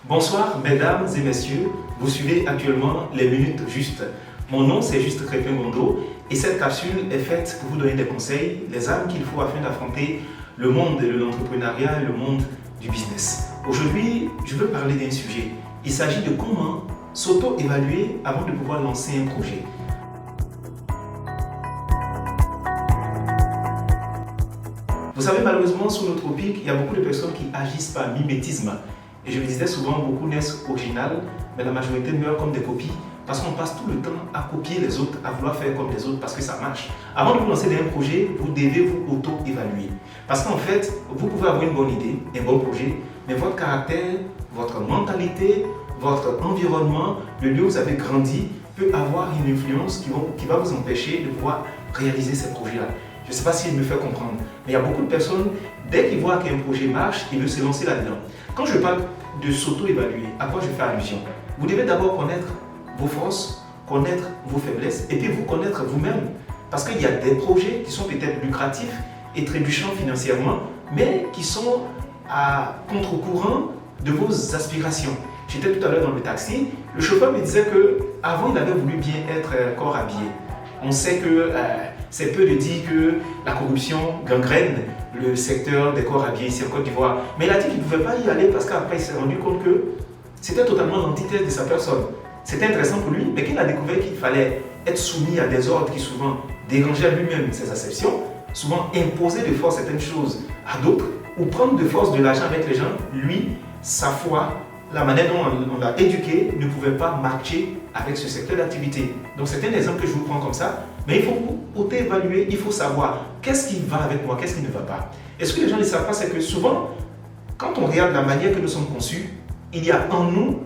Bonsoir mesdames et messieurs, vous suivez actuellement les Minutes Justes. Mon nom c'est Juste Crépin Gondo et cette capsule est faite pour vous donner des conseils, les armes qu'il faut afin d'affronter le monde de l'entrepreneuriat et le monde du business. Aujourd'hui, je veux parler d'un sujet. Il s'agit de comment s'auto-évaluer avant de pouvoir lancer un projet. Vous savez, malheureusement, sous nos tropiques, il y a beaucoup de personnes qui agissent par mimétisme. Et je me disais souvent, beaucoup naissent originales, mais la majorité meurent comme des copies parce qu'on passe tout le temps à copier les autres, à vouloir faire comme les autres parce que ça marche. Avant de vous lancer dans un projet, vous devez vous auto-évaluer. Parce qu'en fait, vous pouvez avoir une bonne idée, un bon projet, mais votre caractère, votre mentalité, votre environnement, le lieu où vous avez grandi, peut avoir une influence qui va vous empêcher de pouvoir réaliser ces projets-là. Je ne sais pas s'il me fait comprendre, mais il y a beaucoup de personnes, dès qu'ils voient qu'un projet marche, ils veulent se lancer là-dedans. Quand je parle de s'auto-évaluer, à quoi je fais allusion? Vous devez d'abord connaître vos forces, connaître vos faiblesses et puis vous connaître vous-même. Parce qu'il y a des projets qui sont peut-être lucratifs et trébuchants financièrement, mais qui sont à contre-courant de vos aspirations. J'étais tout à l'heure dans le taxi, le chauffeur me disait qu'avant il avait voulu bien être corps habillé. On sait que c'est peu de dire que la corruption gangrène le secteur des corps habillés ici en Côte d'Ivoire. Mais il a dit qu'il ne pouvait pas y aller parce qu'après il s'est rendu compte que c'était totalement l'antithèse de sa personne. C'était intéressant pour lui, mais qu'il a découvert qu'il fallait être soumis à des ordres qui souvent dérangeaient lui-même ses acceptions, souvent imposer de force certaines choses à d'autres, ou prendre de force de l'argent avec les gens. Lui, sa foi, la manière dont on l'a éduqué ne pouvait pas matcher avec ce secteur d'activité. Donc c'est un exemple que je vous prends comme ça, mais il faut auto-évaluer, il faut savoir qu'est-ce qui va avec moi, qu'est-ce qui ne va pas. Et ce que les gens ne savent pas, c'est que souvent, quand on regarde la manière que nous sommes conçus, il y a en nous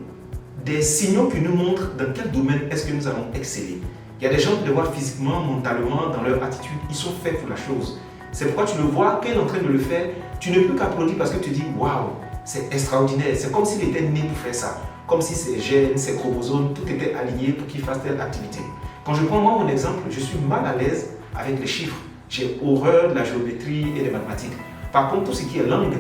des signaux qui nous montrent dans quel domaine est-ce que nous allons exceller. Il y a des gens qui le voient physiquement, mentalement, dans leur attitude, ils sont faits pour la chose. C'est pourquoi tu le vois, quand il est en train de le faire, tu ne peux qu'applaudir parce que tu dis « Waouh, c'est extraordinaire ». C'est comme s'il était né pour faire ça. Comme si ses gènes, ses chromosomes, tout était aligné pour qu'il fasse telle activité. Quand je prends moi mon exemple, je suis mal à l'aise avec les chiffres. J'ai horreur de la géométrie et des mathématiques. Par contre, tout ce qui est langue,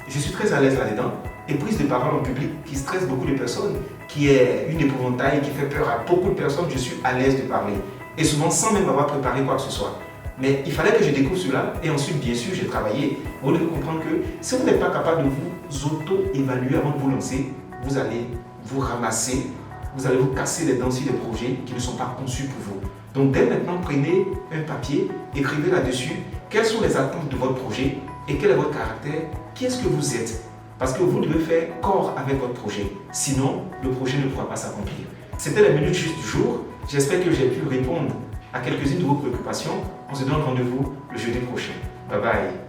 je suis très à l'aise là-dedans. Et prise de parole en public qui stresse beaucoup de personnes, qui est une épouvantail, qui fait peur à beaucoup de personnes, je suis à l'aise de parler. Et souvent sans même avoir préparé quoi que ce soit. Mais il fallait que je découvre cela et ensuite, bien sûr, j'ai travaillé. Vous devez comprendre que si vous n'êtes pas capable de vous auto-évaluer avant de vous lancer, vous allez vous ramasser, vous allez vous casser les dents sur des projets qui ne sont pas conçus pour vous. Donc dès maintenant, prenez un papier, écrivez là-dessus quelles sont les attentes de votre projet et quel est votre caractère, qui est-ce que vous êtes. Parce que vous devez faire corps avec votre projet. Sinon, le projet ne pourra pas s'accomplir. C'était la Minute Juste du jour. J'espère que j'ai pu répondre à quelques-unes de vos préoccupations. On se donne rendez-vous le jeudi prochain. Bye bye.